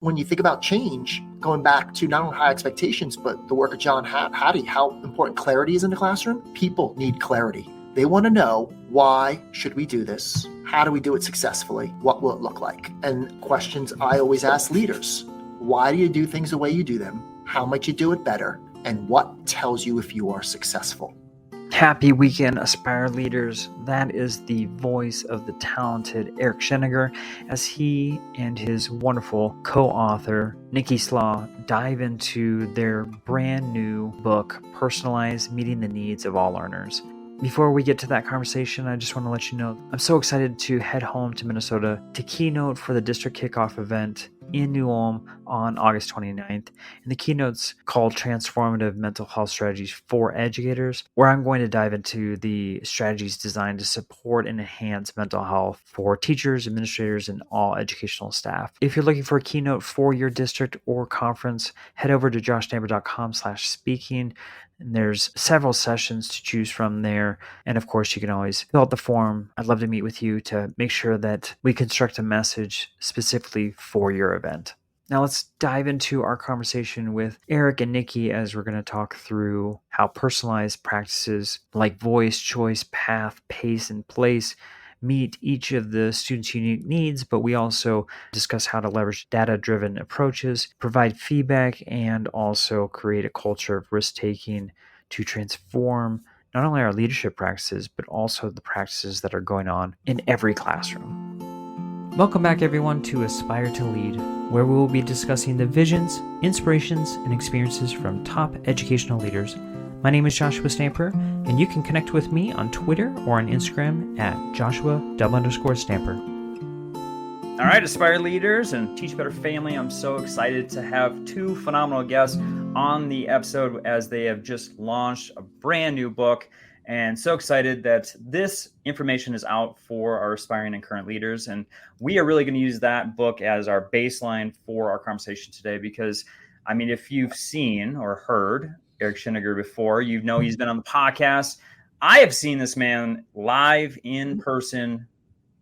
when you think about change, going back to not only high expectations, but the work of John Hattie, how important clarity is in the classroom. People need clarity. They want to know, why should we do this? How do we do it successfully? What will it look like? And questions I always ask leaders: why do you do things the way you do them? How might you do it better? And what tells you if you are successful? Happy weekend, Aspire leaders. That is the voice of the talented Eric Sheninger as he and his wonderful co-author, Nicki Slaugh, dive into their brand new book, Personalize, Meeting the Needs of All Learners. Before we get to that conversation, I just want to let you know I'm so excited to head home to Minnesota to keynote for the district kickoff event in New Ulm on August 29th. And the keynote's called Transformative Mental Health Strategies for Educators, where I'm going to dive into the strategies designed to support and enhance mental health for teachers, administrators, and all educational staff. If you're looking for a keynote for your district or conference, head over to joshtamper.com/speaking. And there's several sessions to choose from there. And of course, you can always fill out the form. I'd love to meet with you to make sure that we construct a message specifically for your event. Now let's dive into our conversation with Eric and Nicki as we're going to talk through how personalized practices like voice, choice, path, pace, and place meet each of the students' unique needs, but we also discuss how to leverage data-driven approaches, provide feedback, and also create a culture of risk-taking to transform not only our leadership practices, but also the practices that are going on in every classroom. Welcome back, everyone, to Aspire to Lead, where we will be discussing the visions, inspirations, and experiences from top educational leaders. My name is Joshua Stamper, and you can connect with me on Twitter or on Instagram at Joshua_Stamper. All right, Aspire leaders and Teach Better family, I'm so excited to have two phenomenal guests on the episode as they have just launched a brand new book, and so excited that this information is out for our aspiring and current leaders. And we are really going to use that book as our baseline for our conversation today, because, I mean, if you've seen or heard Eric Sheninger before, you know he's been on the podcast. I have seen this man live in person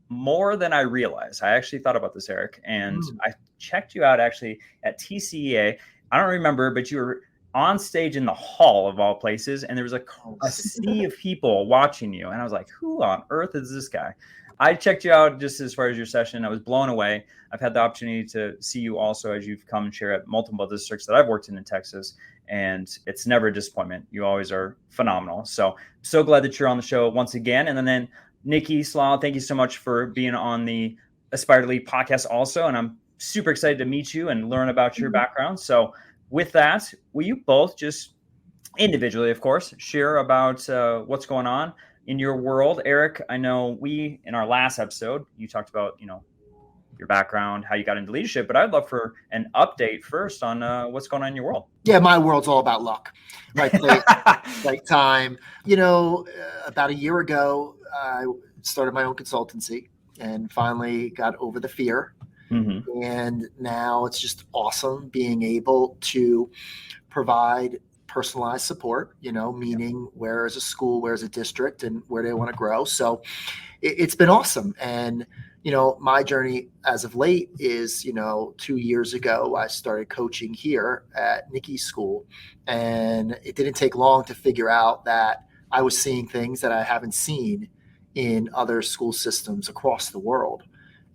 more than I realized. I actually thought about this, Eric, and I checked you out actually at TCEA. I don't remember, but you were on stage in the hall of all places, and there was a sea of people watching you. And I was like, who on earth is this guy? I checked you out just as far as your session. I was blown away. I've had the opportunity to see you also as you've come and share at multiple districts that I've worked in Texas, and it's never a disappointment. You always are phenomenal. So glad that you're on the show once again. And then Nicki Slaugh, thank you so much for being on the Aspire to Lead podcast also. And I'm super excited to meet you and learn about your background. So with that, will you both just individually, of course, share about what's going on in your world? Eric, I know in our last episode, you talked about, your background, how you got into leadership, but I'd love for an update first on what's going on in your world. Yeah, my world's all about luck. Right place, right time. About a year ago, I started my own consultancy and finally got over the fear. Mm-hmm. And now it's just awesome being able to provide personalized support, meaning where is a school, where is a district, and where do they want to grow. So it's been awesome. And, my journey as of late is, 2 years ago, I started coaching here at Nicki's school. And it didn't take long to figure out that I was seeing things that I haven't seen in other school systems across the world.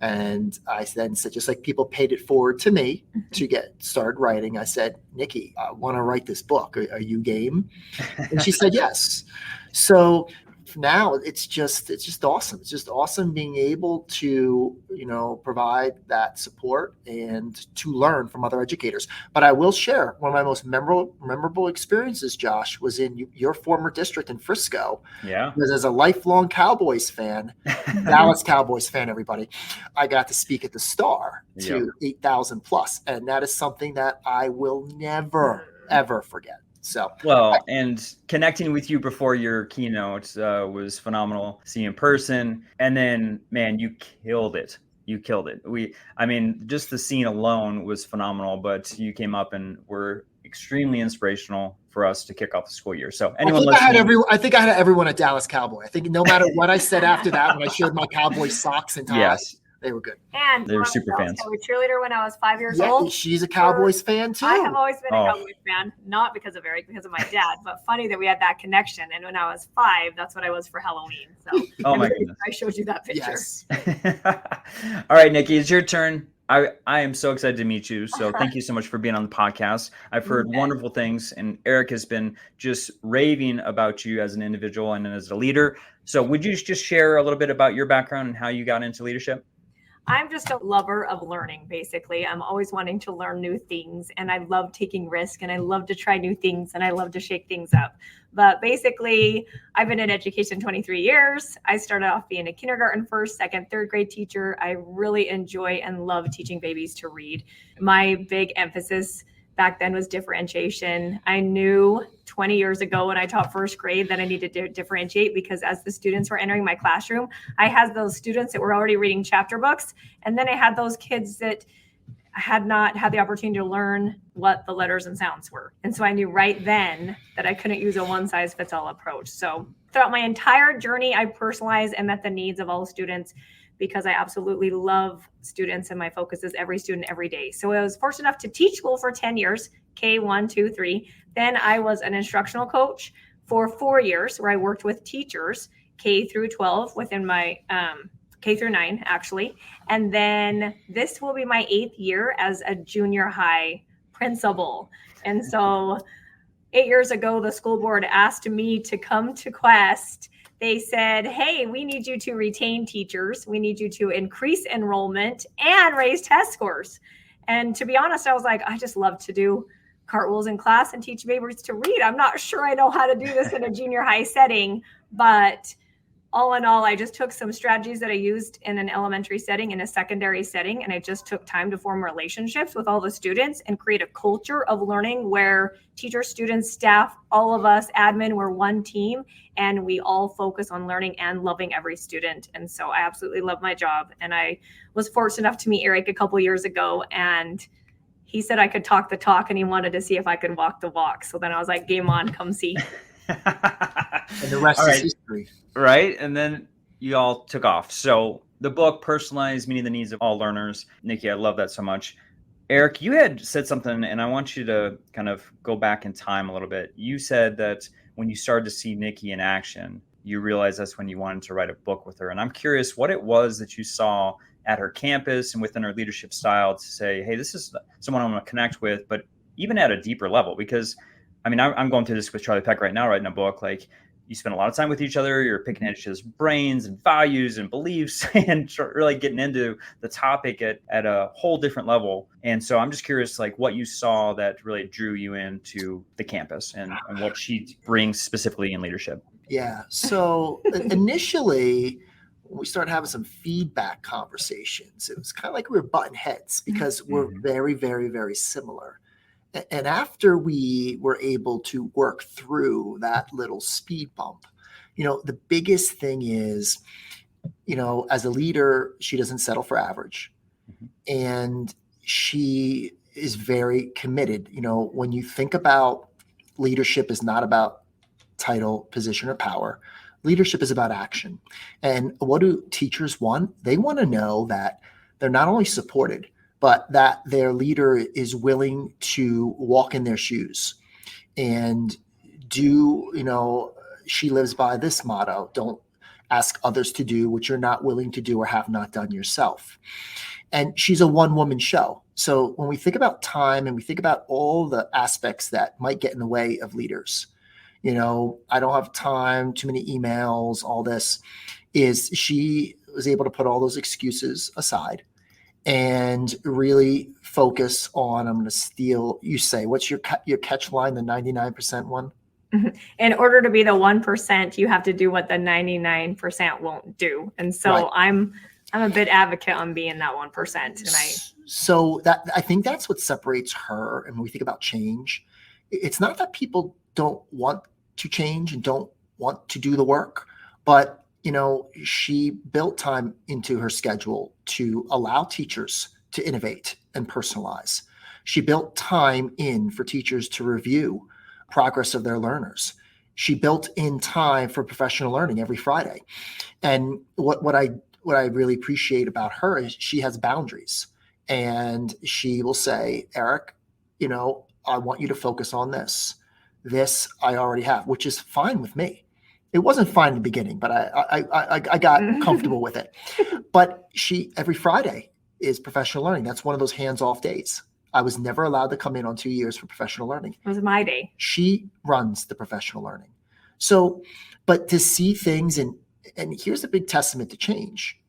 And I then said, just like people paid it forward to me to get started writing, I said, Nicki, I want to write this book. Are you game? And she said, yes. So now it's just awesome. It's just awesome being able to, provide that support and to learn from other educators. But I will share one of my most memorable experiences, Josh, was in your former district in Frisco. Yeah. Because as a lifelong Cowboys fan, Dallas Cowboys fan, everybody, I got to speak at the Star to 8,000 plus. And that is something that I will never, ever forget. And connecting with you before your keynote was phenomenal. See you in person. And then, man, you killed it. Just the scene alone was phenomenal, but you came up and were extremely inspirational for us to kick off the school year. So I think I had everyone at Dallas Cowboy. I think no matter what I said after that, when I showed my Cowboy socks and ties, They were good. And they were super fans. I was a cheerleader when I was 5 years Yeah, old. she's a Cowboys fan too. I have always been a Cowboys fan, not because of Eric, because of my dad. But funny that we had that connection. And when I was 5, that's what I was for Halloween. So oh my goodness, I showed you that picture. Yes. All right, Nicki, it's your turn. I am so excited to meet you. So thank you so much for being on the podcast. I've heard wonderful things, and Eric has been just raving about you as an individual and as a leader. So would you just share a little bit about your background and how you got into leadership? I'm just a lover of learning, basically. I'm always wanting to learn new things, and I love taking risks, and I love to try new things, and I love to shake things up. But basically, I've been in education 23 years. I started off being a kindergarten, first, second, third grade teacher. I really enjoy and love teaching babies to read. My big emphasis back then was differentiation. I knew 20 years ago when I taught first grade that I needed to differentiate, because as the students were entering my classroom, I had those students that were already reading chapter books. And then I had those kids that had not had the opportunity to learn what the letters and sounds were. And so I knew right then that I couldn't use a one-size-fits-all approach. So throughout my entire journey, I personalized and met the needs of all students, because I absolutely love students, and my focus is every student every day. So I was fortunate enough to teach school for 10 years, K1, 2, 3. Then I was an instructional coach for 4 years, where I worked with teachers K through 12 within my K through 9, actually. And then this will be my 8th year as a junior high principal. And so 8 years ago, the school board asked me to come to Quest. They said, hey, we need you to retain teachers. We need you to increase enrollment and raise test scores. And to be honest, I was like, I just love to do cartwheels in class and teach babies to read. I'm not sure I know how to do this in a junior high setting, but all in all, I just took some strategies that I used in an elementary setting, in a secondary setting, and I just took time to form relationships with all the students and create a culture of learning where teachers, students, staff, all of us, admin, we're one team, and we all focus on learning and loving every student. And so I absolutely love my job. And I was fortunate enough to meet Eric a couple years ago, and he said I could talk the talk, and he wanted to see if I could walk the walk. So then I was like, game on, come see. And the rest is history. Right. And then you all took off. So the book, Personalize, Meeting the Needs of All Learners. Nicki, I love that so much. Eric, you had said something, and I want you to kind of go back in time a little bit. You said that when you started to see Nicki in action, you realized that's when you wanted to write a book with her. And I'm curious what it was that you saw at her campus and within her leadership style to say, hey, this is someone I want to connect with, but even at a deeper level. Because, I mean, I'm going through this with Charlie Peck right now, writing a book. Like, you spend a lot of time with each other. You're picking at each other's brains and values and beliefs and really getting into the topic at a whole different level. And so I'm just curious, like, what you saw that really drew you into the campus and what she brings specifically in leadership. Yeah. So initially, when we started having some feedback conversations, it was kind of like we were butting heads because we're very, very, very similar. And after we were able to work through that little speed bump, the biggest thing is, as a leader, she doesn't settle for average. And she is very committed. When you think about leadership is not about title, position, or power. Leadership is about action. And what do teachers want? They want to know that they're not only supported, but that their leader is willing to walk in their shoes and she lives by this motto: don't ask others to do what you're not willing to do or have not done yourself. And she's a one-woman show. So when we think about time and we think about all the aspects that might get in the way of leaders, I don't have time, too many emails, all this, is she was able to put all those excuses aside and really focus on, I'm going to steal, you say, what's your catch line, the 99% one? In order to be the 1%, you have to do what the 99% won't do. And so right. I'm a bit advocate on being that 1%. And so that, I think that's what separates her. And when we think about change, it's not that people don't want to change and don't want to do the work, but she built time into her schedule to allow teachers to innovate and personalize. She built time in for teachers to review progress of their learners. She built in time for professional learning every Friday. And what I what I really appreciate about her is she has boundaries, and she will say, Eric, I want you to focus on this. This I already have, which is fine with me. It wasn't fine in the beginning, but I got comfortable with it. But every Friday is professional learning. That's one of those hands-off days. I was never allowed to come in on 2 years for professional learning. It was my day. She runs the professional learning. So, but to see things, and here's a big testament to change.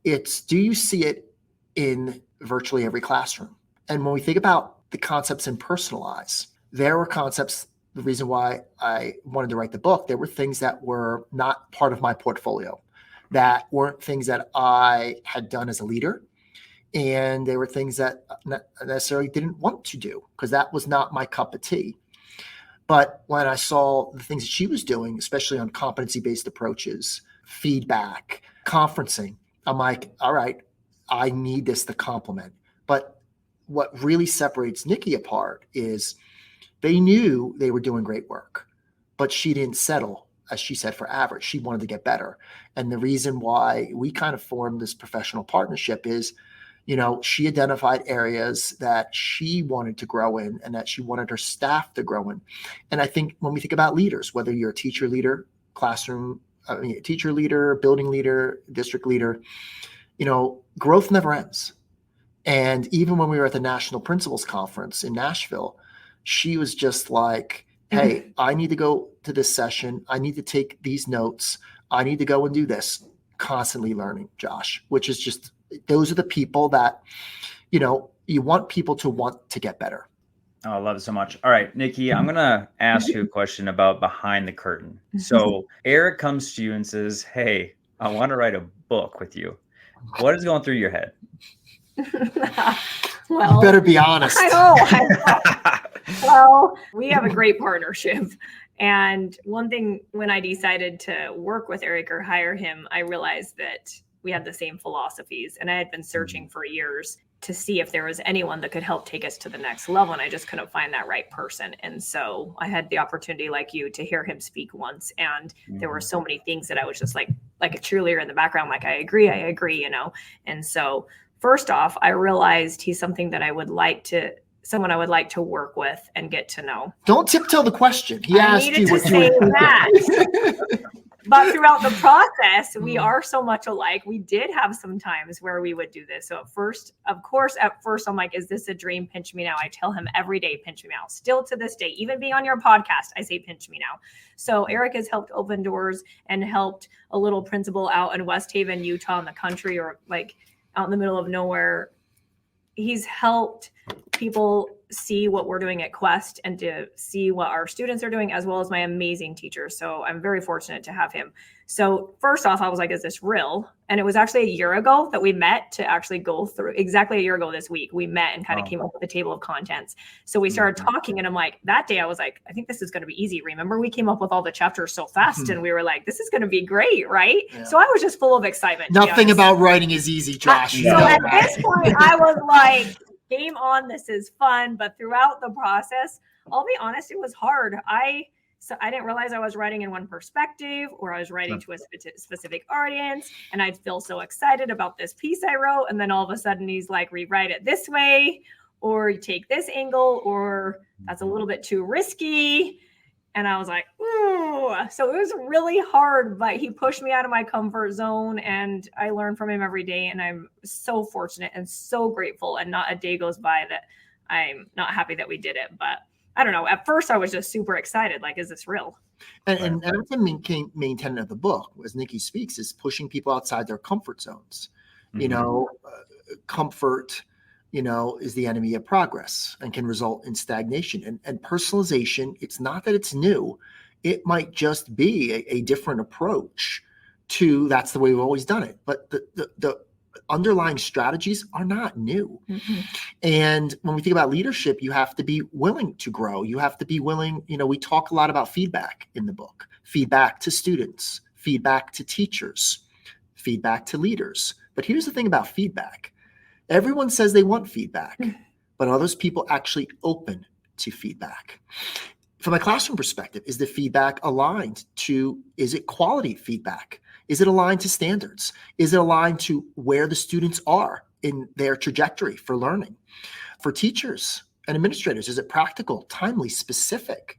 It's, do you see it in virtually every classroom? And when we think about the concepts in Personalize, there were concepts. The reason why I wanted to write the book, there were things that were not part of my portfolio, that weren't things that I had done as a leader. And there were things that I necessarily didn't want to do because that was not my cup of tea. But when I saw the things that she was doing, especially on competency-based approaches, feedback, conferencing, I'm like, all right, I need this to complement. But what really separates Nicki apart is they knew they were doing great work, but she didn't settle, as she said, for average. She wanted to get better. And the reason why we kind of formed this professional partnership is, she identified areas that she wanted to grow in and that she wanted her staff to grow in. And I think when we think about leaders, whether you're a teacher leader, teacher leader, building leader, district leader, growth never ends. And even when we were at the National Principals Conference in Nashville, she was just like, hey, I need to go to this session. I need to take these notes. I need to go and do this. Constantly learning, Josh, which is just, those are the people that, you want people to want to get better. Oh, I love it so much. All right, Nicki, I'm going to ask you a question about behind the curtain. So Eric comes to you and says, hey, I want to write a book with you. What is going through your head? Well, you better be honest. I know. Well, we have a great partnership. And one thing, when I decided to work with Eric or hire him, I realized that we had the same philosophies. And I had been searching for years to see if there was anyone that could help take us to the next level. And I just couldn't find that right person. And so I had the opportunity, like you, to hear him speak once. And there were so many things that I was just like a cheerleader in the background, like, I agree. And so first off, I realized he's something that someone I would like to work with and get to know. Don't tiptoe the question. He asked you what you were thinking. But throughout the process, we are so much alike. We did have some times where we would do this. So at first, I'm like, is this a dream? Pinch me now. I tell him every day, pinch me now. Still to this day, even being on your podcast, I say, pinch me now. So Eric has helped open doors and helped a little principal out in West Haven, Utah, in the country, or like out in the middle of nowhere. He's helped people see what we're doing at Quest and to see what our students are doing, as well as my amazing teachers. So I'm very fortunate to have him. So first off, I was like, is this real? And it was actually a year ago that we met to actually go through, exactly a year ago this week, we met and kind of came up with a table of contents. So we started talking, and I'm like, that day I was like, I think this is going to be easy. Remember, we came up with all the chapters so fast and we were like, this is going to be great, right? Yeah. So I was just full of excitement. Nothing about writing is easy, Josh. So at this point, I was like, game on, this is fun. But throughout the process, I'll be honest, it was hard. So I didn't realize I was writing in one perspective, or I was writing to a specific audience, and I'd feel so excited about this piece I wrote. And then all of a sudden he's like, rewrite it this way, or you take this angle, or that's a little bit too risky. And I was like, ooh. So it was really hard, but he pushed me out of my comfort zone, and I learn from him every day. And I'm so fortunate and so grateful, and not a day goes by that I'm not happy that we did it. But I don't know. At first, I was just super excited. Like, is this real? And that's the main tenet of the book, as Nicki speaks, is pushing people outside their comfort zones. Comfort, is the enemy of progress and can result in stagnation. And personalization, it's not that it's new. It might just be a different approach to, that's the way we've always done it. But the underlying strategies are not new. And when we think about leadership, you have to be willing to grow. You have to be willing, we talk a lot about feedback in the book, feedback to students, feedback to teachers, feedback to leaders. But here's the thing about feedback. Everyone says they want feedback, but are those people actually open to feedback? From a classroom perspective, is the feedback aligned to, is it quality feedback? Is it aligned to standards? Is it aligned to where the students are in their trajectory for learning? For teachers and administrators, is it practical, timely, specific?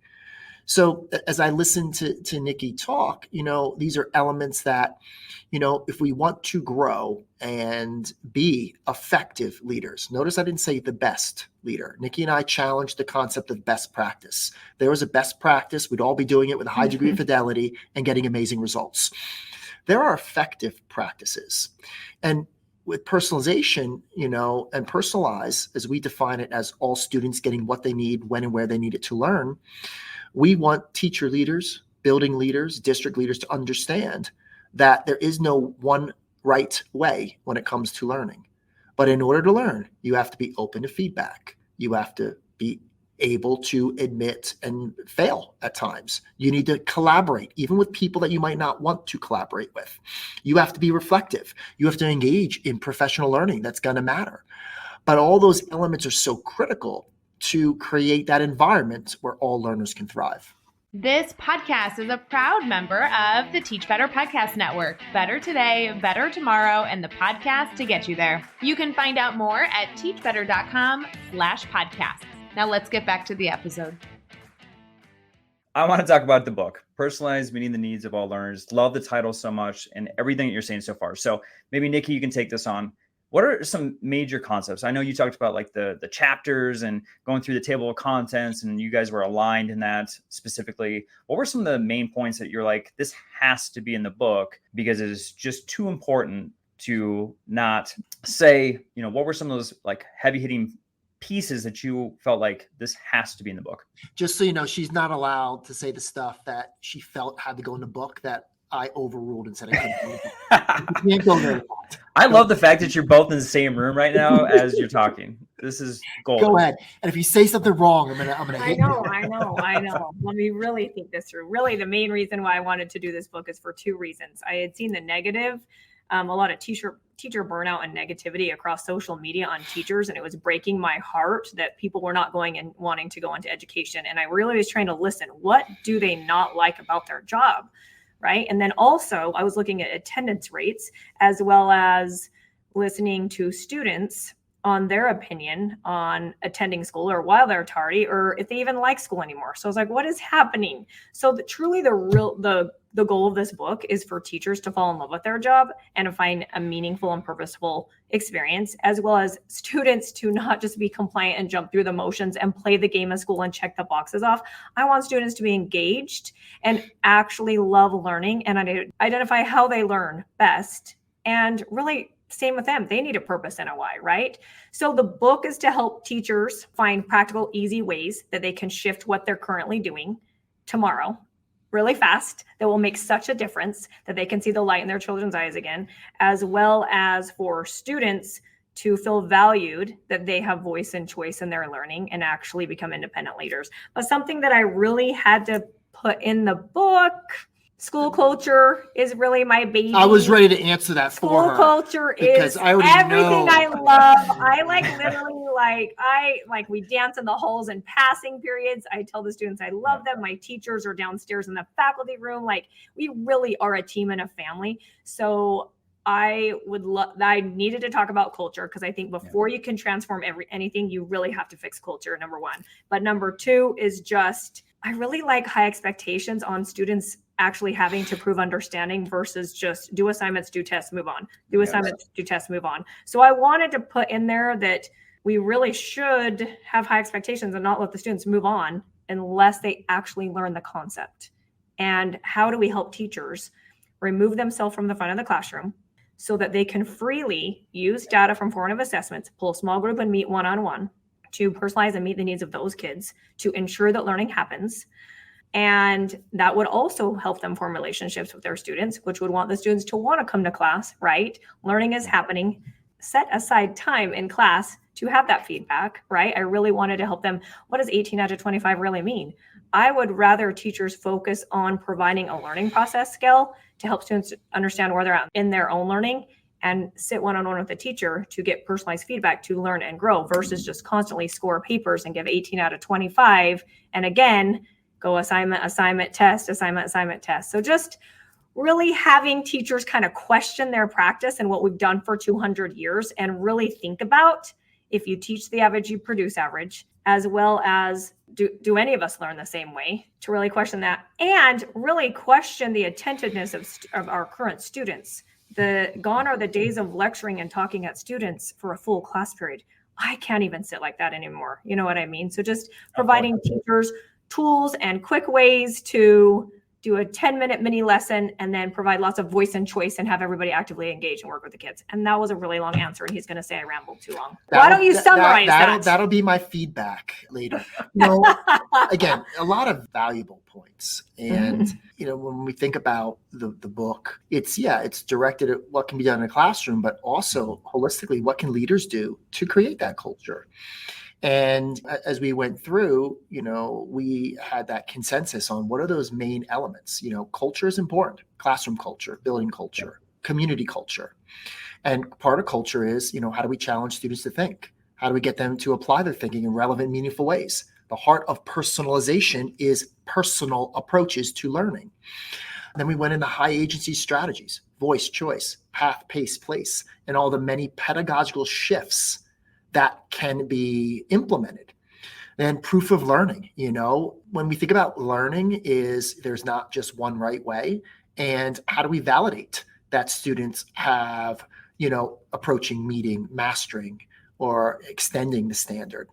So as I listen to Nicki talk, these are elements that, if we want to grow and be effective leaders, notice I didn't say the best leader. Nicki and I challenged the concept of best practice. There was a best practice. We'd all be doing it with a high degree of fidelity and getting amazing results. There are effective practices. And with personalization, and personalize, as we define it as all students getting what they need, when and where they need it to learn, we want teacher leaders, building leaders, district leaders to understand that there is no one right way when it comes to learning. But in order to learn, you have to be open to feedback. You have to be able to admit and fail at times. You need to collaborate, even with people that you might not want to collaborate with. You have to be reflective. You have to engage in professional learning. That's going to matter. But all those elements are so critical to create that environment where all learners can thrive. This podcast is a proud member of the Teach Better Podcast Network. Better today, better tomorrow, and the podcast to get you there. You can find out more at teachbetter.com/podcasts. Now let's get back to the episode. I want to talk about the book, Personalize, Meeting the Needs of All Learners. Love the title so much and everything that you're saying so far. So maybe Nicki, you can take this on. What are some major concepts? I know you talked about like the chapters and going through the table of contents, and you guys were aligned in that specifically. What were some of the main points that you're like, this has to be in the book because it is just too important to not say, what were some of those like heavy hitting pieces that you felt like this has to be in the book? Just so you know, she's not allowed to say the stuff that she felt had to go in the book that I overruled and said I couldn't. You can't go there with that. I love the fact that you're both in the same room right now as you're talking. This is gold. Go ahead. And if you say something wrong, I'm gonna hit you. I know. Let me really think this through. Really, the main reason why I wanted to do this book is for two reasons. I had seen the negative, a lot of teacher burnout and negativity across social media on teachers, and it was breaking my heart that people were not going and wanting to go into education. And I really was trying to listen. What do they not like about their job? Right. And then also I was looking at attendance rates as well as listening to students on their opinion on attending school or while they're tardy or if they even like school anymore. So I was like, what is happening? So truly the goal of this book is for teachers to fall in love with their job and to find a meaningful and purposeful experience, as well as students to not just be compliant and jump through the motions and play the game of school and check the boxes off. I want students to be engaged and actually love learning and identify how they learn best. And really, same with them. They need a purpose and a why, right? So the book is to help teachers find practical, easy ways that they can shift what they're currently doing tomorrow really fast that will make such a difference that they can see the light in their children's eyes again, as well as for students to feel valued, that they have voice and choice in their learning and actually become independent leaders. But something that I really had to put in the book, school culture is really my baby. I was ready to answer that for her. School culture is everything I love. I literally we dance in the halls and passing periods. I tell the students I love them. My teachers are downstairs in the faculty room. We really are a team and a family. So I needed to talk about culture because I think before you can transform anything, you really have to fix culture, number one. But number two is just, I really like high expectations on students actually having to prove understanding versus just do assignments, do tests, move on. Do assignments, do tests, move on. So I wanted to put in there that we really should have high expectations and not let the students move on unless they actually learn the concept. And how do we help teachers remove themselves from the front of the classroom so that they can freely use data from formative assessments, pull a small group and meet one-on-one to personalize and meet the needs of those kids to ensure that learning happens. And that would also help them form relationships with their students, which would want the students to want to come to class, right? Learning is happening. Set aside time in class to have that feedback, right? I really wanted to help them. What does 18 out of 25 really mean? I would rather teachers focus on providing a learning process skill to help students understand where they're at in their own learning and sit one-on-one with the teacher to get personalized feedback to learn and grow versus just constantly score papers and give 18 out of 25. And again, go assignment, test. So just really having teachers kind of question their practice and what we've done for 200 years and really think about, if you teach the average, you produce average, as well as do any of us learn the same way, to really question that and really question the attentiveness of our current students. Gone are the days of lecturing and talking at students for a full class period. I can't even sit like that anymore. You know what I mean? So just providing teachers tools and quick ways to do a 10-minute mini lesson and then provide lots of voice and choice and have everybody actively engage and work with the kids. And that was a really long answer. And he's going to say I rambled too long. Why don't you summarize that? That'll be my feedback later. Again, a lot of valuable points. And, when we think about the book, it's directed at what can be done in a classroom, but also holistically, what can leaders do to create that culture? And as we went through, we had that consensus on what are those main elements. Culture is important, classroom culture, building culture, community culture. And part of culture is, how do we challenge students to think? How do we get them to apply their thinking in relevant, meaningful ways? The heart of personalization is personal approaches to learning. And then we went into high agency strategies, voice, choice, path, pace, place, and all the many pedagogical shifts that can be implemented. Then proof of learning, when we think about learning there's not just one right way. And how do we validate that students have, approaching, meeting, mastering, or extending the standard?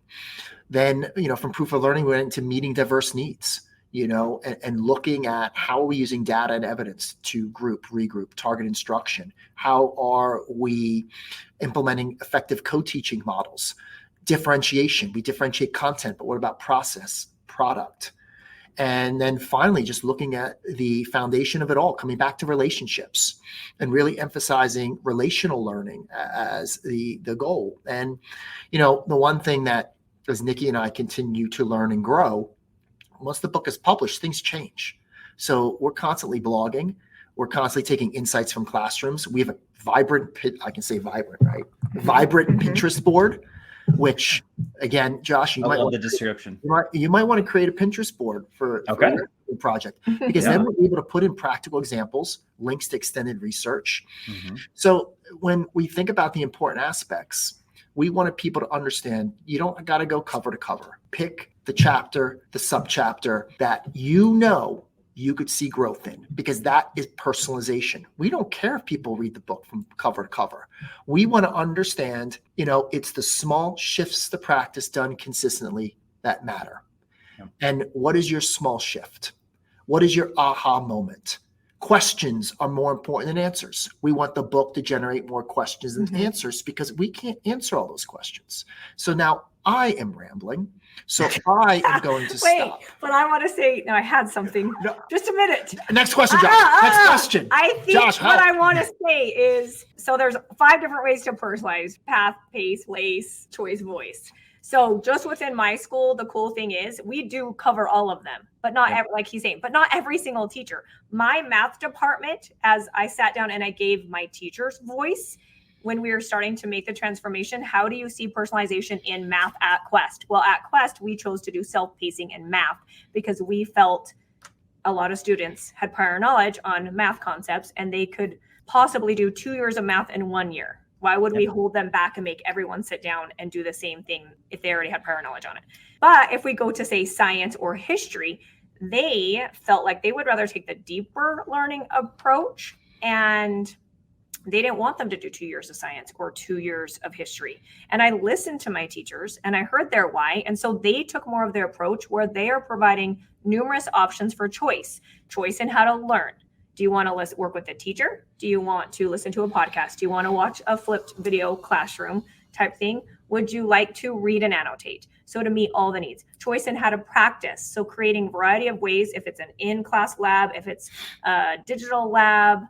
Then, from proof of learning, we went into meeting diverse needs, and looking at how are we using data and evidence to group, regroup, target instruction? How are we implementing effective co-teaching models? Differentiation, we differentiate content, but what about process, product? And then finally, just looking at the foundation of it all, coming back to relationships and really emphasizing relational learning as the goal. And, the one thing that as Nicki and I continue to learn and grow, once the book is published, things change. So we're constantly blogging. We're constantly taking insights from classrooms. We have a vibrant Pinterest board, which again, Josh, you might want to create a Pinterest board for your project, because then we're able to put in practical examples, links to extended research. So when we think about the important aspects, we wanted people to understand you don't got to go cover to cover. Pick the chapter, the subchapter that you could see growth in, because that is personalization. We don't care if people read the book from cover to cover. We want to understand, it's the small shifts to practice done consistently that matter. Yeah. And what is your small shift? What is your aha moment? Questions are more important than answers. We want the book to generate more questions than answers, because we can't answer all those questions. So now I am rambling. So I am going to stop. But I want to say, I had something. No. Just a minute. Next question, Josh. Next question. I think Josh, what I want to say is, so there's 5 different ways to personalize: path, pace, place, choice, voice. So just within my school, the cool thing is we do cover all of them, but not like he's saying, but not every single teacher. My math department, as I sat down and I gave my teachers voice, when we were starting to make the transformation, how do you see personalization in math at Quest? Well, at Quest, we chose to do self-pacing in math because we felt a lot of students had prior knowledge on math concepts and they could possibly do 2 years of math in 1 year. Why would we hold them back and make everyone sit down and do the same thing if they already had prior knowledge on it? But if we go to, say, science or history, they felt like they would rather take the deeper learning approach, and they didn't want them to do 2 years of science or 2 years of history. And I listened to my teachers and I heard their why. And so they took more of their approach where they are providing numerous options for choice in how to learn. Do you want to work with a teacher? Do you want to listen to a podcast? Do you want to watch a flipped video classroom type thing? Would you like to read and annotate? So to meet all the needs. Choice in how to practice. So creating a variety of ways, if it's an in-class lab, if it's a digital lab,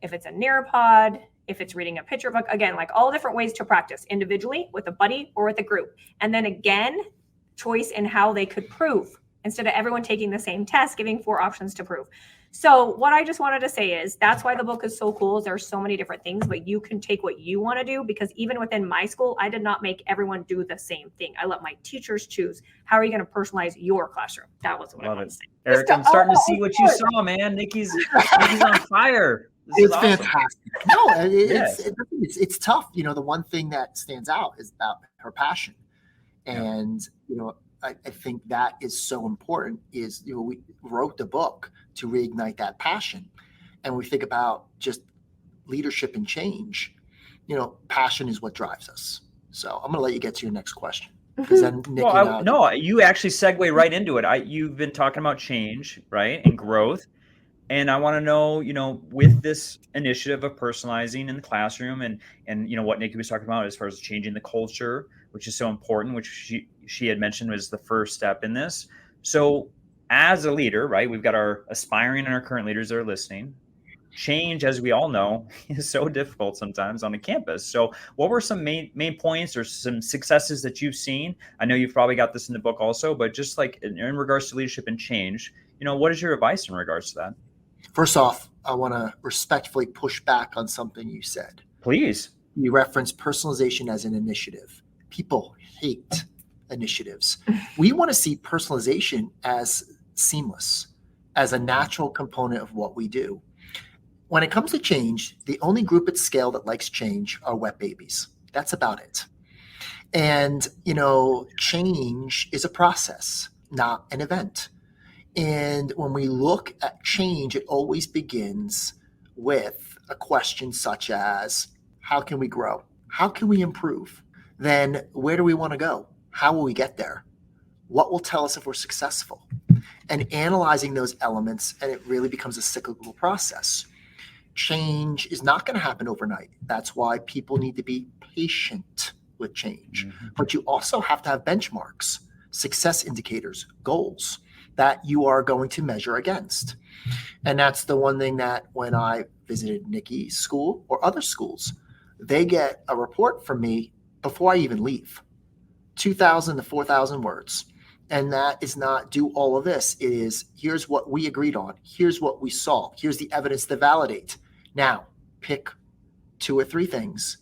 if it's a Nearpod, if it's reading a picture book, again, like all different ways to practice individually, with a buddy, or with a group. And then again, choice in how they could prove instead of everyone taking the same test, giving 4 options to prove. So what I just wanted to say is that's why the book is so cool. There's so many different things, but you can take what you want to do, because even within my school, I did not make everyone do the same thing. I let my teachers choose. How are you going to personalize your classroom? That was what I wanted to say. Eric, I'm starting to see what you saw, man. Nicki's on fire. This It's is awesome. fantastic. No, it's tough. You know, the one thing that stands out is about her passion. And, you know, I think that is so important is, you know, we wrote the book to reignite that passion. And we think about just leadership and change, you know, passion is what drives us. So I'm going to let you get to your next question. Because then Nicki you actually segue right into it. You've been talking about change, right? And growth. And I want to know, you know, with this initiative of personalizing in the classroom and, you know, what Nicki was talking about as far as changing the culture, which is so important, which she had mentioned was the first step in this. So as a leader, right, we've got our aspiring and our current leaders that are listening. Change, as we all know, is so difficult sometimes on a campus. So what were some main points or some successes that you've seen? I know you've probably got this in the book also, but just like in regards to leadership and change, you know, what is your advice in regards to that? First off, I want to respectfully push back on something you said. Please. You referenced personalization as an initiative. People hate initiatives. We want to see personalization as seamless, as a natural component of what we do. When it comes to change, the only group at scale that likes change are wet babies. That's about it. And, you know, change is a process, not an event. And when we look at change, it always begins with a question such as, how can we grow? How can we improve? Then where do we want to go? How will we get there? What will tell us if we're successful? And analyzing those elements, and it really becomes a cyclical process. Change is not going to happen overnight. That's why people need to be patient with change. Mm-hmm. But you also have to have benchmarks, success indicators, goals that you are going to measure against. And that's the one thing that when I visited Nicki's school or other schools, they get a report from me before I even leave, 2,000 to 4,000 words. And that is not do all of this. It is, here's what we agreed on. Here's what we saw. Here's the evidence to validate. Now, pick 2 or 3 things.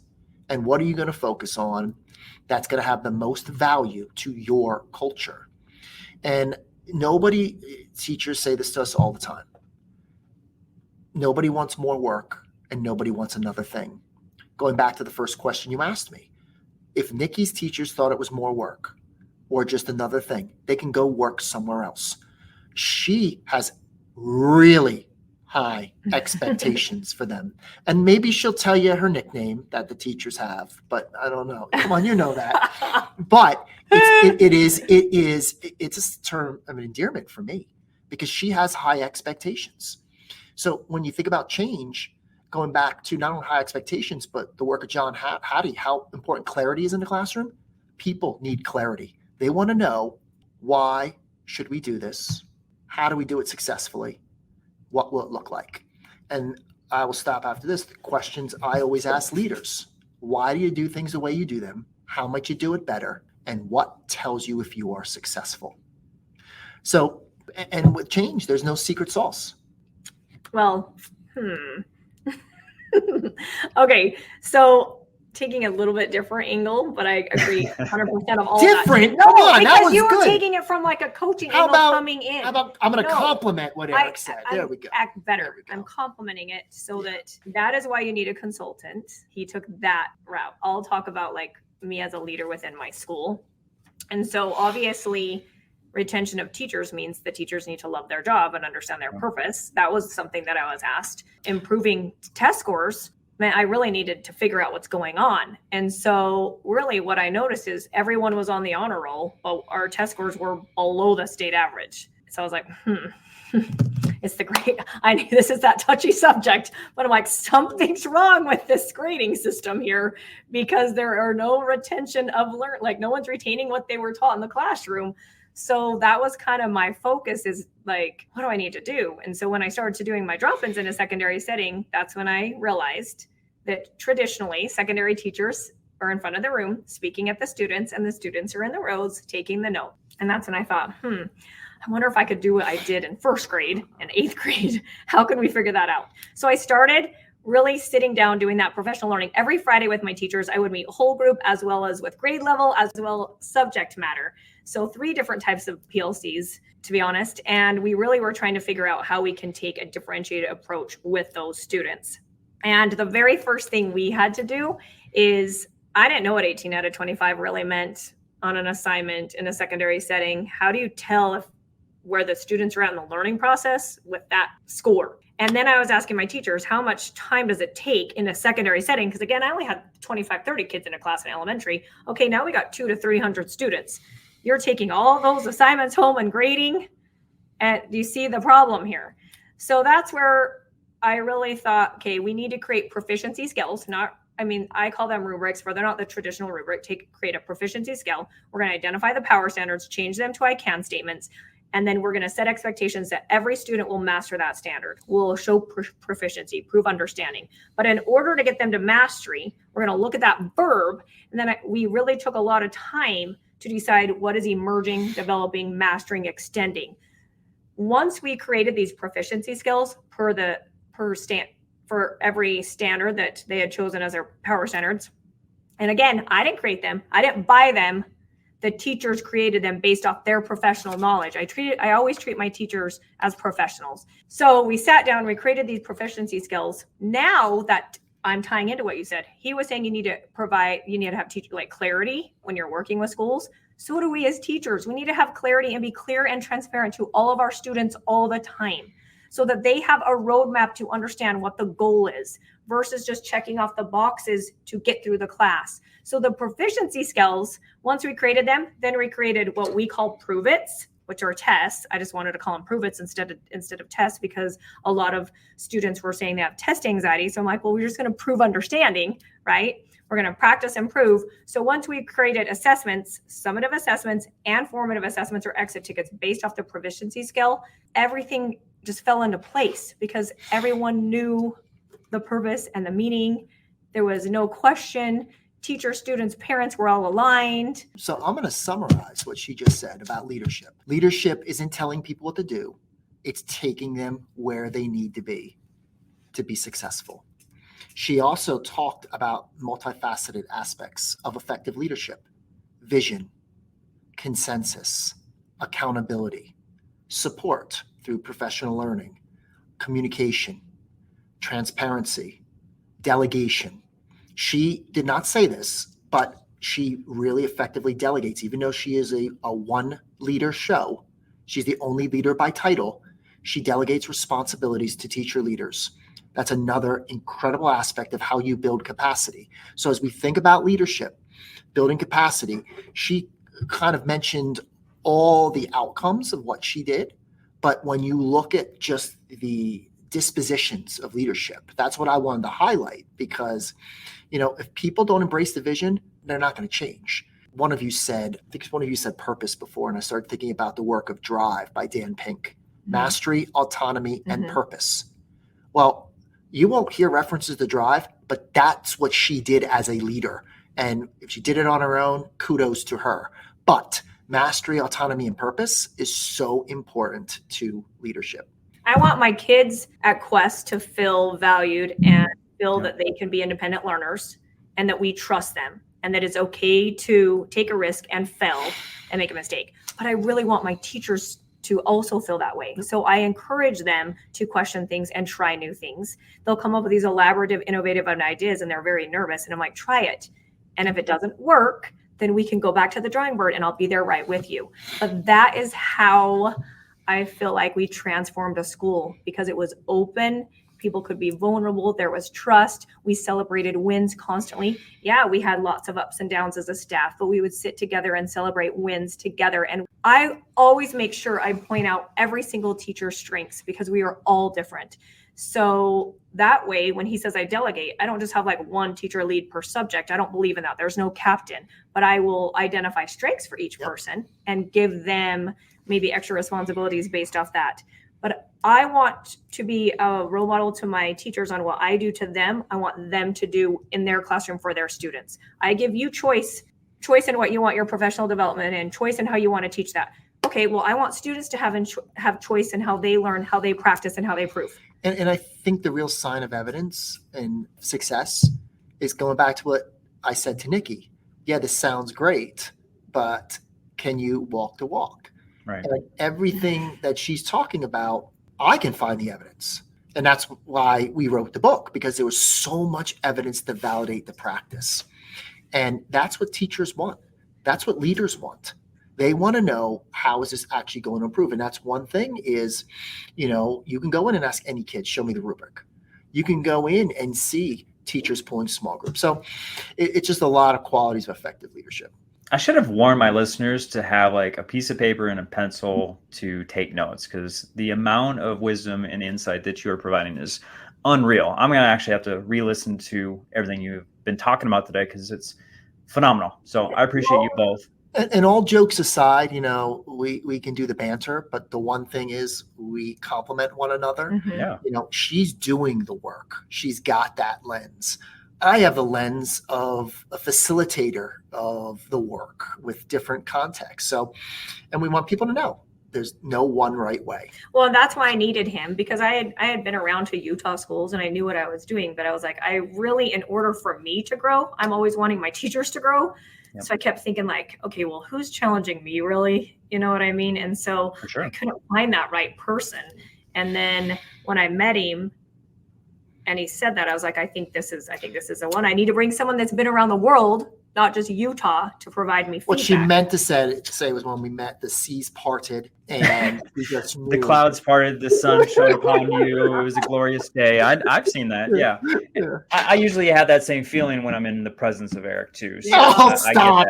And what are you going to focus on that's going to have the most value to your culture? And teachers say this to us all the time. Nobody wants more work and nobody wants another thing. Going back to the first question you asked me, if Nicki's teachers thought it was more work or just another thing, they can go work somewhere else. She has really high expectations for them. And maybe she'll tell you her nickname that the teachers have, but I don't know. Come on, you know that. But it's a term of endearment for me because she has high expectations. So when you think about change, going back to not only high expectations, but the work of John Hattie, how important clarity is in the classroom. People need clarity. They want to know, why should we do this? How do we do it successfully? What will it look like? And I will stop after this. The questions I always ask leaders: why do you do things the way you do them? How might you do it better? And what tells you if you are successful? So, and with change, there's no secret sauce. Well, okay. So taking a little bit different angle, but I agree 100% of all different. That. Come on, because that was you were good. Taking it from like a coaching angle coming in. I'm going to compliment what Eric said. There we go. Act better. I'm complimenting it so that is why you need a consultant. He took that route. I'll talk about like me as a leader within my school. And so obviously retention of teachers means the teachers need to love their job and understand their purpose. That was something that I was asked. Improving test scores meant I really needed to figure out what's going on. And so really what I noticed is everyone was on the honor roll, but our test scores were below the state average. So I was like, I knew this is that touchy subject, but I'm like, something's wrong with this grading system here because there are no retention of like no one's retaining what they were taught in the classroom. So that was kind of my focus is like, what do I need to do? And so when I started doing my drop-ins in a secondary setting, that's when I realized that traditionally secondary teachers are in front of the room speaking at the students and the students are in the rows taking the note. And that's when I thought, I wonder if I could do what I did in first grade and eighth grade. How can we figure that out? So I started really sitting down, doing that professional learning every Friday with my teachers. I would meet whole group as well as with grade level, as well subject matter. So 3 different types of PLCs, to be honest. And we really were trying to figure out how we can take a differentiated approach with those students. And the very first thing we had to do is, I didn't know what 18 out of 25 really meant on an assignment in a secondary setting. How do you tell where the students are at in the learning process with that score? And then I was asking my teachers, how much time does it take in a secondary setting? Because again, I only had 25, 30 kids in a class in elementary. Okay, now we got 200 to 300 students. You're taking all those assignments home and grading. And do you see the problem here? So that's where I really thought, okay, we need to create proficiency skills. I call them rubrics, but they're not the traditional rubric. Create a proficiency scale. We're going to identify the power standards, change them to I can statements. And then we're going to set expectations that every student will master that standard. We'll show proficiency, prove understanding. But in order to get them to mastery, we're going to look at that verb. And then we really took a lot of time to decide what is emerging, developing, mastering, extending. Once we created these proficiency skills for every standard that they had chosen as their power standards. And again, I didn't create them. I didn't buy them. The teachers created them based off their professional knowledge. I always treat my teachers as professionals. So we sat down, we created these proficiency skills. Now that I'm tying into what you said, he was saying you need to have teacher clarity when you're working with schools. So do we as teachers. We need to have clarity and be clear and transparent to all of our students all the time, so that they have a roadmap to understand what the goal is versus just checking off the boxes to get through the class. So the proficiency skills, once we created them, then we created what we call prove-its, which are tests. I just wanted to call them prove-its instead of tests, because a lot of students were saying they have test anxiety. So I'm like, well, we're just going to prove understanding, right? We're going to practice and prove. So once we created assessments, summative assessments and formative assessments or exit tickets based off the proficiency skill, everything just fell into place because everyone knew the purpose and the meaning. There was no question. Teachers, students, parents were all aligned. So I'm going to summarize what she just said about leadership. Leadership isn't telling people what to do. It's taking them where they need to be successful. She also talked about multifaceted aspects of effective leadership: vision, consensus, accountability, support through professional learning, communication, transparency, delegation. She did not say this, but she really effectively delegates. Even though she is a one leader show, she's the only leader by title, she delegates responsibilities to teacher leaders. That's another incredible aspect of how you build capacity. So as we think about leadership, building capacity, she kind of mentioned all the outcomes of what she did. But when you look at just the dispositions of leadership, that's what I wanted to highlight, because, if people don't embrace the vision, they're not going to change. One of you said purpose before, and I started thinking about the work of Drive by Dan Pink. Mastery, autonomy, and purpose. Well, you won't hear references to Drive, but that's what she did as a leader. And if she did it on her own, kudos to her. But mastery, autonomy, and purpose is so important to leadership. I want my kids at Quest to feel valued and feel that they can be independent learners and that we trust them and that it's okay to take a risk and fail and make a mistake. But I really want my teachers to also feel that way. So I encourage them to question things and try new things. They'll come up with these elaborative, innovative ideas and they're very nervous. And I'm like, try it. And if it doesn't work, then we can go back to the drawing board and I'll be there right with you. But that is how I feel like we transformed a school, because it was open. People could be vulnerable. There was trust. We celebrated wins constantly. Yeah, we had lots of ups and downs as a staff, but we would sit together and celebrate wins together. And I always make sure I point out every single teacher's strengths, because we are all different. So that way, when he says I delegate, I don't just have like one teacher lead per subject. I don't believe in that. There's no captain, but I will identify strengths for each person and give them maybe extra responsibilities based off that. But I want to be a role model to my teachers on what I do to them. I want them to do in their classroom for their students. I give you choice in what you want your professional development and choice in how you want to teach that. Okay, okay, well, I want students to have choice in how they learn, how they practice, and how they prove. And I think the real sign of evidence and success is going back to what I said to Nicki. Yeah, this sounds great, but can you walk the walk? Right. And like everything that she's talking about, I can find the evidence. And that's why we wrote the book, because there was so much evidence to validate the practice. And that's what teachers want. That's what leaders want. They want to know, how is this actually going to improve? And that's one thing is, you can go in and ask any kid, show me the rubric. You can go in and see teachers pulling small groups. So it's just a lot of qualities of effective leadership. I should have warned my listeners to have like a piece of paper and a pencil to take notes, because the amount of wisdom and insight that you are providing is unreal. I'm going to actually have to re-listen to everything you've been talking about today, because it's phenomenal. So I appreciate you both. And all jokes aside, we can do the banter, but the one thing is we complement one another. Mm-hmm. Yeah. She's doing the work. She's got that lens. I have the lens of a facilitator of the work with different contexts. So, and we want people to know there's no one right way. Well, that's why I needed him, because I had been around to Utah schools and I knew what I was doing, but I was like, I really, in order for me to grow, I'm always wanting my teachers to grow. Yep. So I kept thinking like, okay, well, who's challenging me really? You know what I mean? And so I couldn't find that right person. And then when I met him and he said that, I was like, I think this is the one. I need to bring someone that's been around the world, not just Utah, to provide me feedback. What she meant to say was, when we met, the seas parted and we just the clouds parted, the sun shone upon you. It was a glorious day. I've seen that. Yeah. I usually have that same feeling when I'm in the presence of Eric too. So stop.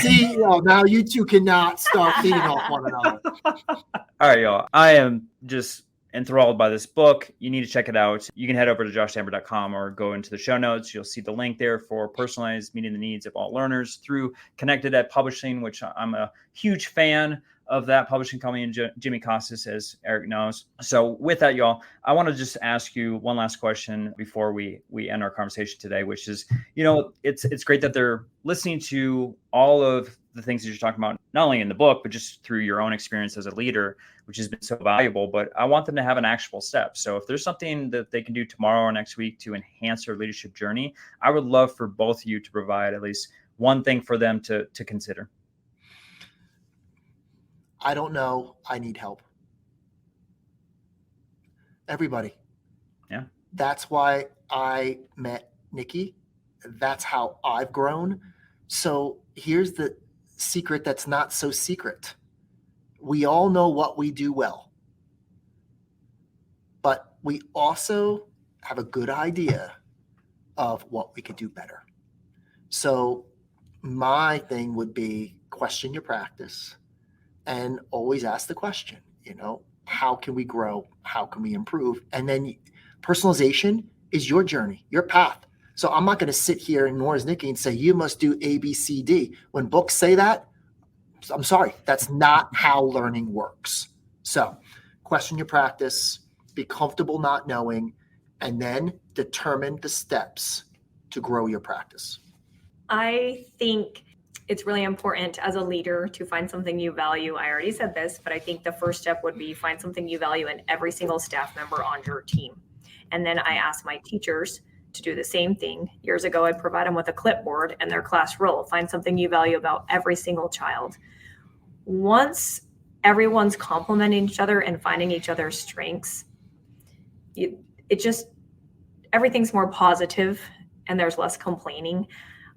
See, now you two cannot start feeding off one another. All right, y'all. I am just enthralled by this book. You need to check it out. You can head over to joshtamber.com or go into the show notes. You'll see the link there for Personalize, meeting the needs of all learners through Connected Ed Publishing, which I'm a huge fan of that publishing company, and Jimmy Costas, as Eric knows. So with that, y'all, I want to just ask you one last question before we end our conversation today, which is, it's great that they're listening to all of the things that you're talking about, not only in the book, but just through your own experience as a leader, which has been so valuable. But I want them to have an actual step. So if there's something that they can do tomorrow or next week to enhance their leadership journey, I would love for both of you to provide at least one thing for them to consider. I don't know. I need help. Everybody. Yeah. That's why I met Nicki. That's how I've grown. So here's the secret that's not so secret. We all know what we do well, but we also have a good idea of what we could do better. So my thing would be, question your practice and always ask the question, how can we grow? How can we improve? And then personalization is your journey, your path. So I'm not going to sit here, and nor is Nicki, and say, you must do A, B, C, D. When books say that, I'm sorry, that's not how learning works. So question your practice, be comfortable not knowing, and then determine the steps to grow your practice. I think it's really important as a leader to find something you value. I already said this, but I think the first step would be find something you value in every single staff member on your team. And then I ask my teachers to do the same thing. Years ago, I'd provide them with a clipboard and their class role. Find something you value about every single child. Once everyone's complimenting each other and finding each other's strengths, everything's more positive and there's less complaining.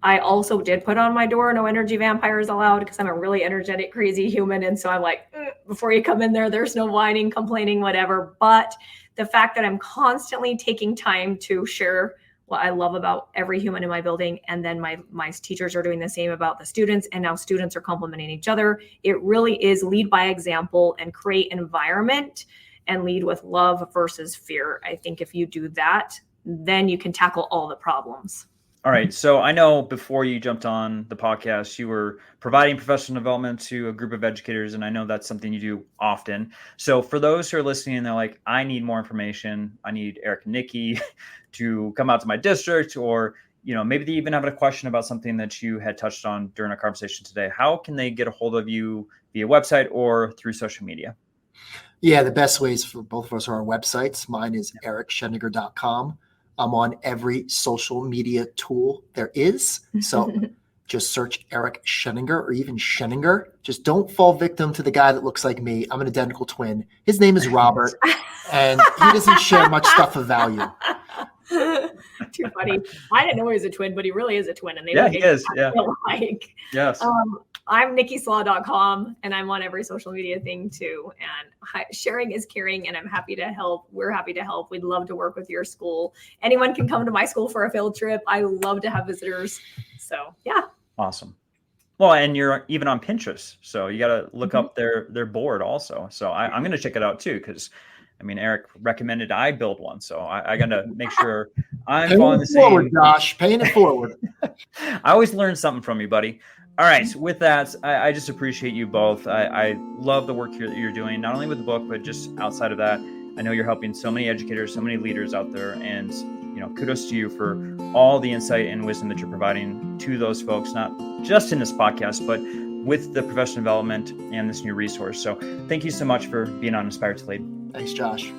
I also did put on my door, no energy vampires allowed, because I'm a really energetic, crazy human. And so I'm like, before you come in there, there's no whining, complaining, whatever. But the fact that I'm constantly taking time to share what I love about every human in my building, and then my teachers are doing the same about the students, and now students are complimenting each other. It really is lead by example and create an environment and lead with love versus fear. I think if you do that, then you can tackle all the problems. All right. So I know before you jumped on the podcast, you were providing professional development to a group of educators, and I know that's something you do often. So for those who are listening and they're like, I need more information, I need Eric and Nicki to come out to my district, or maybe they even have a question about something that you had touched on during our conversation today, how can they get a hold of you via website or through social media? Yeah, the best ways for both of us are our websites. Mine is ericsheninger.com. I'm on every social media tool there is. So just search Eric Sheninger or even Sheninger. Just don't fall victim to the guy that looks like me. I'm an identical twin. His name is Robert, and he doesn't share much stuff of value. Too funny. I didn't know he was a twin, but he really is a twin. And they he is. Yeah. Alike. Yes. I'm NickiSlaugh.com, and I'm on every social media thing too. And sharing is caring, and I'm happy to help. We're happy to help. We'd love to work with your school. Anyone can come to my school for a field trip. I love to have visitors. So yeah. Awesome. Well, and you're even on Pinterest, so you got to look up their board also. So I'm going to check it out too, because Eric recommended I build one, so I got to make sure I'm following the same. Forward, Josh, paying it forward. I always learn something from you, buddy. All right. So with that, I just appreciate you both. I love the work that you're doing, not only with the book, but just outside of that. I know you're helping so many educators, so many leaders out there, and kudos to you for all the insight and wisdom that you're providing to those folks, not just in this podcast, but with the professional development and this new resource. So thank you so much for being on Inspire to Lead. Thanks, Josh.